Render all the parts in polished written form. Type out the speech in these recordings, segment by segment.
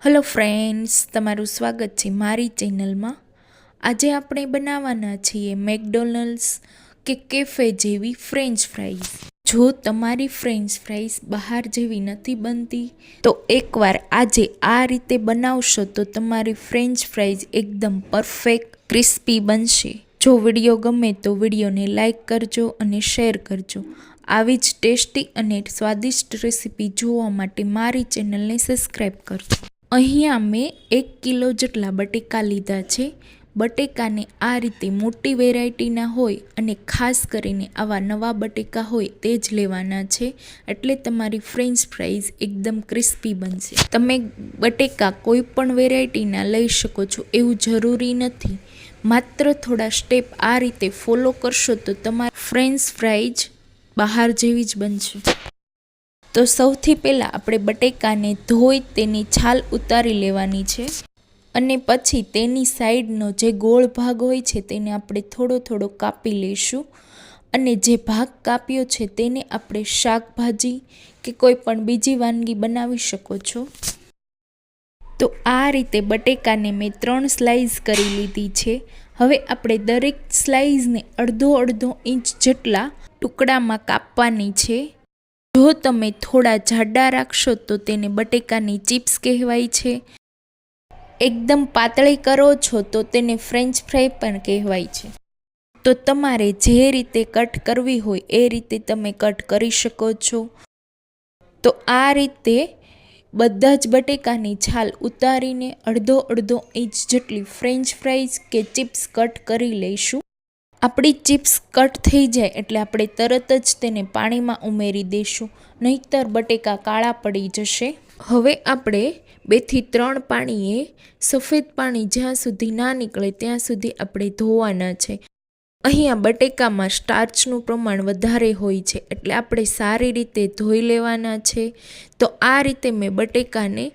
Hello friends, તમારું સ્વાગત છે મારી ચેનલમાં। આજે આપણે બનાવવાના છીએ મેકડોનલ્ડ્સ કે કેફે જેવી ફ્રેન્ચ ફ્રાઈઝ। જો તમારી ફ્રેન્ચ ફ્રાઈઝ બહાર જેવી નથી બનતી તો એકવાર આજે આ રીતે બનાવશો તો તમારી ફ્રેન્ચ ફ્રાઈઝ એકદમ પરફેક્ટ ક્રિસ્પી બનશે। જો વિડીયો ગમે તો વિડીયોને લાઈક કરજો અને શેર કરજો। આવી જ ટેસ્ટી અને સ્વાદિષ્ટ રેસીપી જોવા માટે મારી ચેનલને સબસ્ક્રાઈબ કરજો। અહીંયા મેં 1 કિલો જેટલા બટેકા લીધા છે। બટેકાને આ રીતે મોટી વેરાયટીના હોય અને ખાસ કરીને આવા નવા બટેકા હોય તે જ લેવાના છે, એટલે તમારી ફ્રેન્ચ ફ્રાઈઝ એકદમ ક્રિસ્પી બનશે। તમે બટેકા કોઈ પણ વેરાયટીના લઈ શકો છો એવું જરૂરી નથી, માત્ર થોડા સ્ટેપ આ રીતે ફોલો કરશો તો તમારી ફ્રેન્ચ ફ્રાઈઝ બહાર જેવી જ બનશે। તો સૌથી પહેલાં આપણે બટેકાને ધોઈ તેની છાલ ઉતારી લેવાની છે અને પછી તેની સાઈડનો જે ગોળ ભાગ હોય છે તેને આપણે થોડો થોડો કાપી લઈશું અને જે ભાગ કાપ્યો છે તેને આપણે શાકભાજી કે કોઈ પણ બીજી વાનગી બનાવી શકો છો। તો આ રીતે બટેકાને મેં 3 સ્લાઈસ કરી લીધી છે। હવે આપણે દરેક સ્લાઈસને અડધો ઇંચ જેટલા ટુકડામાં કાપવાની છે। જો તમે થોડા જાડા રાખશો તો તેને બટેકાની ચિપ્સ કહેવાય છે, એકદમ પાતળી કરો છો તો તેને ફ્રેન્ચ ફ્રાઈ પણ કહેવાય છે। તો તમારે જે રીતે કટ કરવી હોય એ રીતે તમે કટ કરી શકો છો। તો આ રીતે બધા જ બટેકાની છાલ ઉતારીને અડધો ઇંચ જેટલી ફ્રેન્ચ ફ્રાઈઝ કે ચિપ્સ કટ કરી લઈશું। આપણી ચિપ્સ કટ થઈ જાય એટલે આપણે તરત જ તેને પાણીમાં ઉમેરી દઈશું, નહીંતર બટેકા કાળા પડી જશે। હવે આપણે 2 થી 3 પાણીએ સફેદ પાણી જ્યાં સુધી ના નીકળે ત્યાં સુધી આપણે ધોવાના છે। અહીંયા બટેકામાં સ્ટાર્ચનું પ્રમાણ વધારે હોય છે એટલે આપણે સારી રીતે ધોઈ લેવાના છે। તો આ રીતે મેં બટેકાને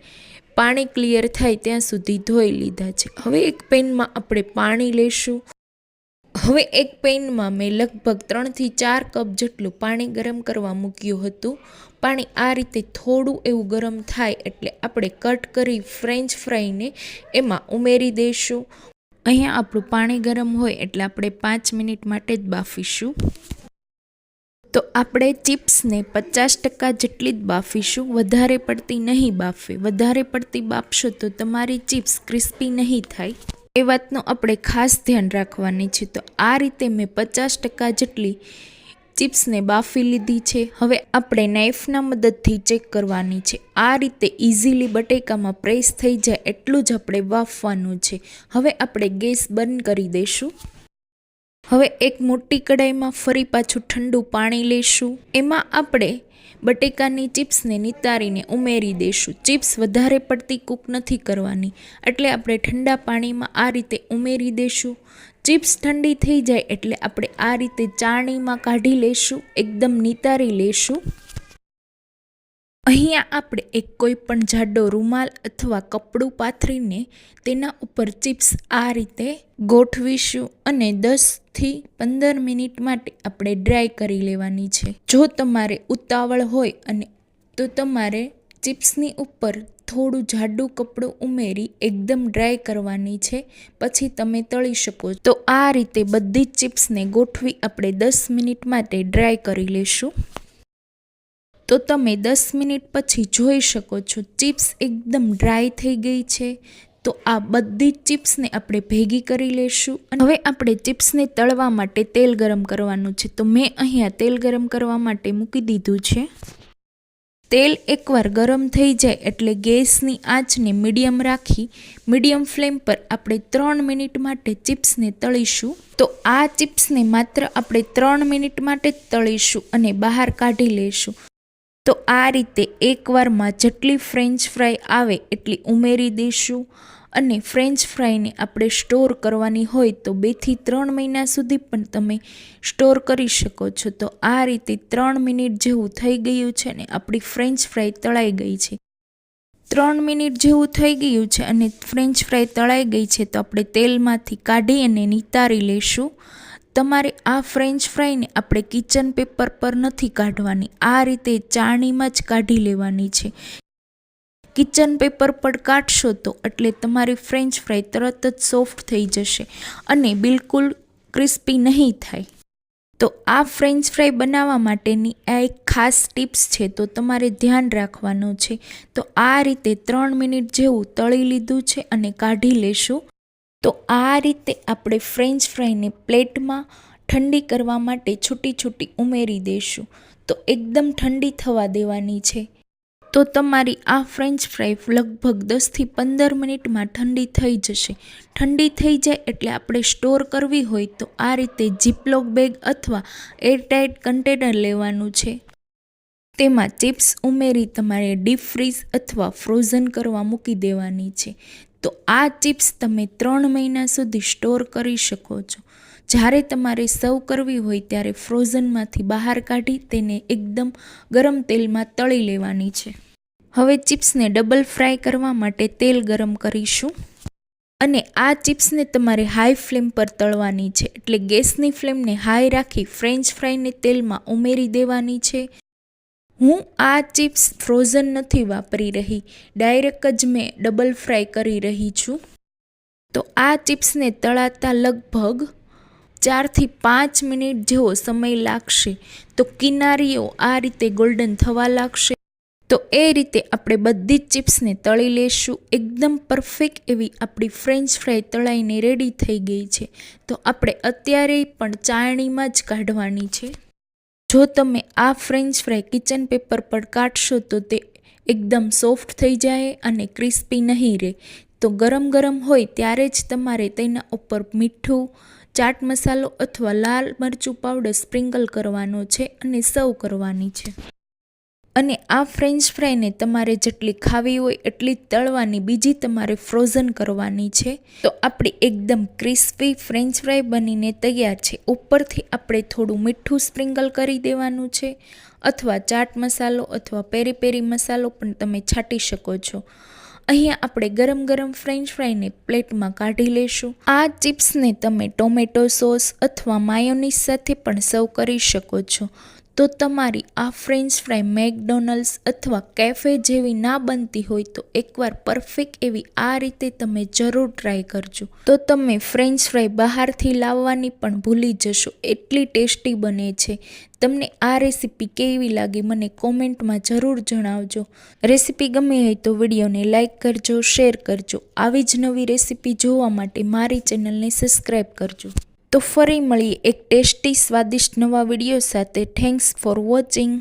પાણી ક્લિયર થાય ત્યાં સુધી ધોઈ લીધા છે। હવે એક પેનમાં આપણે પાણી લઈશું। હવે એક પેનમાં મેં લગભગ 3 થી 4 કપ જેટલું પાણી ગરમ કરવા મૂક્યું હતું। પાણી આ રીતે થોડું એવું ગરમ થાય એટલે આપણે કટ કરી ફ્રેન્ચ ફ્રાઈને એમાં ઉમેરી દઈશું। અહીંયા આપણું પાણી ગરમ હોય એટલે આપણે 5 મિનિટ માટે જ બાફીશું। તો આપણે ચિપ્સને 50% જેટલી જ બાફીશું, વધારે પડતી નહીં બાફે। વધારે પડતી બાફશો તો તમારી ચિપ્સ ક્રિસ્પી નહીં થાય, એ વાતનું આપણે ખાસ ધ્યાન રાખવાની છે। તો આ રીતે મેં 50% જેટલી ચિપ્સને બાફી લીધી છે। હવે આપણે નાઈફના મદદથી ચેક કરવાની છે। આ રીતે ઇઝીલી બટેકામાં પ્રેસ થઈ જાય એટલું જ આપણે બાફવાનું છે। હવે આપણે ગેસ બંધ કરી દઈશું। હવે એક મોટી કઢાઈમાં ફરી પાછું ઠંડુ પાણી લઈશું। એમાં આપણે બટેકાની ચિપ્સને નિતારીને ઉમેરી દઈશું। ચિપ્સ વધારે પડતી કૂક નથી કરવાની, એટલે આપણે ઠંડા પાણીમાં આ રીતે ઉમેરી દઈશું। ચિપ્સ ઠંડી થઈ જાય એટલે આપણે આ રીતે ચાળણીમાં કાઢી લઈશું, એકદમ નિતારી લઈશું। અહીંયા આપણે એક કોઈ પણ જાડો રૂમાલ અથવા કપડું પાથરીને તેના ઉપર ચિપ્સ આ રીતે ગોઠવીશું અને 10 થી 15 મિનિટ માટે આપણે ડ્રાય કરી લેવાની છે। જો તમારે ઉતાવળ હોય અને તો તમારે ચિપ્સની ઉપર થોડું જાડું કપડું ઉમેરી એકદમ ડ્રાય કરવાની છે, પછી તમે તળી શકો। તો આ રીતે બધી જ ચિપ્સને ગોઠવી આપણે 10 મિનિટ માટે ડ્રાય કરી લઈશું। તો તમે 10 મિનિટ પછી જોઈ શકો છો ચિપ્સ એકદમ ડ્રાય થઈ ગઈ છે। તો આ બધી જ ચિપ્સને આપણે ભેગી કરી લઈશું અને હવે આપણે ચિપ્સને તળવા માટે તેલ ગરમ કરવાનું છે। તો મેં અહીંયા તેલ ગરમ કરવા માટે મૂકી દીધું છે। તેલ એકવાર ગરમ થઈ જાય એટલે ગેસની આંચને મીડિયમ રાખી મીડિયમ ફ્લેમ પર આપણે 3 મિનિટ માટે ચિપ્સને તળીશું। તો આ ચિપ્સને માત્ર આપણે 3 મિનિટ માટે જ તળીશું અને બહાર કાઢી લઈશું। તો આ રીતે એકવારમાં જેટલી ફ્રેન્ચ ફ્રાઈ આવે એટલી ઉમેરી દઈશું અને ફ્રેન્ચ ફ્રાઈને આપણે સ્ટોર કરવાની હોય તો 2 થી 3 મહિના સુધી પણ તમે સ્ટોર કરી શકો છો। તો આ રીતે 3 મિનિટ જેવું થઈ ગયું છે ને આપણી ફ્રેન્ચ ફ્રાઈ તળાઈ ગઈ છે। 3 મિનિટ જેવું થઈ ગયું છે અને ફ્રેન્ચ ફ્રાઈ તળાઈ ગઈ છે તો આપણે તેલમાંથી કાઢી અને નિતારી લઈશું। તમારે આ ફ્રેન્ચ ફ્રાઈને આપણે કિચન પેપર પર નથી કાઢવાની, આ રીતે ચાળણીમાં જ કાઢી લેવાની છે। કિચન પેપર પર કાઢશો તો એટલે તમારી ફ્રેન્ચ ફ્રાય તરત જ સોફ્ટ થઈ જશે અને બિલકુલ ક્રિસ્પી નહીં થાય. તો આ ફ્રેન્ચ ફ્રાય બનાવવા માટેની આ એક ખાસ ટિપ્સ છે, તો તમારે ધ્યાન રાખવાનું છે. તો આ રીતે 3 મિનિટ જેવું તળી લીધું છે અને કાઢી લેશું. તો આ રીતે આપણે ફ્રેન્ચ ફ્રાયને પ્લેટમાં ઠંડી કરવા માટે છૂટી છૂટી ઉમેરી દઈશું. તો એકદમ ઠંડી થવા દેવાની છે. તો તમારી આ ફ્રેન્ચ ફ્રાય લગભગ 10થી 15 મિનિટમાં ઠંડી થઈ જશે. ઠંડી થઈ જાય એટલે આપણે સ્ટોર કરવી હોય તો આ રીતે જીપલોક બેગ અથવા એરટાઇટ કન્ટેનર લેવાનું છે. તેમાં ચિપ્સ ઉમેરી તમારે ડીપ ફ્રીઝ અથવા ફ્રોઝન કરવા મૂકી દેવાની છે. તો આ ચિપ્સ તમે 3 મહિના સુધી સ્ટોર કરી શકો છો. જ્યારે તમારે સર્વ કરવી હોય ત્યારે ફ્રોઝનમાંથી બહાર કાઢી તેને એકદમ ગરમ તેલમાં તળી લેવાની છે. હવે ચિપ્સને ડબલ ફ્રાય કરવા માટે તેલ ગરમ કરીશું અને આ ચિપ્સને તમારે હાઈ ફ્લેમ પર તળવાની છે. એટલે ગેસની ફ્લેમને હાઈ રાખી ફ્રેન્ચ ફ્રાયને તેલમાં ઉમેરી દેવાની છે. હું આ ચિપ્સ ફ્રોઝન નથી વાપરી રહી, ડાયરેક્ટ જ મેં ડબલ ફ્રાય કરી રહી છું. તો આ ચિપ્સને તળાતા લગભગ 4થી 5 મિનિટ જેવો સમય લાગશે. તો કિનારીઓ આ રીતે ગોલ્ડન થવા લાગશે. તો એ રીતે આપણે બધી જ ચિપ્સને તળી લેશું. એકદમ પરફેક્ટ એવી આપણી ફ્રેન્ચ ફ્રાય તળાઈને રેડી થઈ ગઈ છે. તો આપણે અત્યારે પણ ચાળણીમાં જ કાઢવાની છે. જો તમે આ ફ્રેન્ચ ફ્રાય કિચન પેપર પર કાઢશો તો તે એકદમ સોફ્ટ થઈ જાય અને ક્રિસ્પી નહીં રહે. તો ગરમ ગરમ હોય ત્યારે જ તમારે તેના ઉપર મીઠું, ચાટ મસાલો અથવા લાલ મરચું પાવડર સ્પ્રિંકલ કરવાનો છે અને સર્વ કરવાની છે. અને આ ફ્રેન્ચ ફ્રાયને તમારે જેટલી ખાવી હોય એટલી જ તળવાની, બીજી તમારે ફ્રોઝન કરવાની છે. તો આપણી એકદમ ક્રિસ્પી ફ્રેન્ચ ફ્રાય બનીને તૈયાર છે. ઉપરથી આપણે થોડું મીઠું સ્પ્રિંકલ કરી દેવાનું છે અથવા ચાટ મસાલો અથવા પેરી પેરી મસાલો પણ તમે છાંટી શકો છો. અહીંયા આપણે ગરમ ગરમ ફ્રેન્ચ ફ્રાયને પ્લેટમાં કાઢી લેશું. આ ચિપ્સને તમે ટોમેટો સોસ અથવા માયોનીઝ સાથે પણ સર્વ કરી શકો છો. તો તમારી આ ફ્રેન્ચ ફ્રાય મેકડોનલ્ડ્સ અથવા કેફે જેવી ના બનતી હોય તો એકવાર પરફેક્ટ એવી આ રીતે તમે જરૂર ટ્રાય કરજો. તો તમે ફ્રેન્ચ ફ્રાય બહારથી લાવવાની પણ ભૂલી જશો, એટલી ટેસ્ટી બને છે. તમને આ રેસીપી કેવી લાગી મને કોમેન્ટમાં જરૂર જણાવજો. રેસીપી ગમી હોય તો વિડીયોને લાઇક કરજો, શેર કરજો. આવી જ નવી રેસીપી જોવા માટે મારી ચેનલને સબસ્ક્રાઈબ કરજો. તો ફરી મળીએ એક ટેસ્ટી સ્વાદિષ્ટ નવા વિડીયો સાથે. Thanks for watching.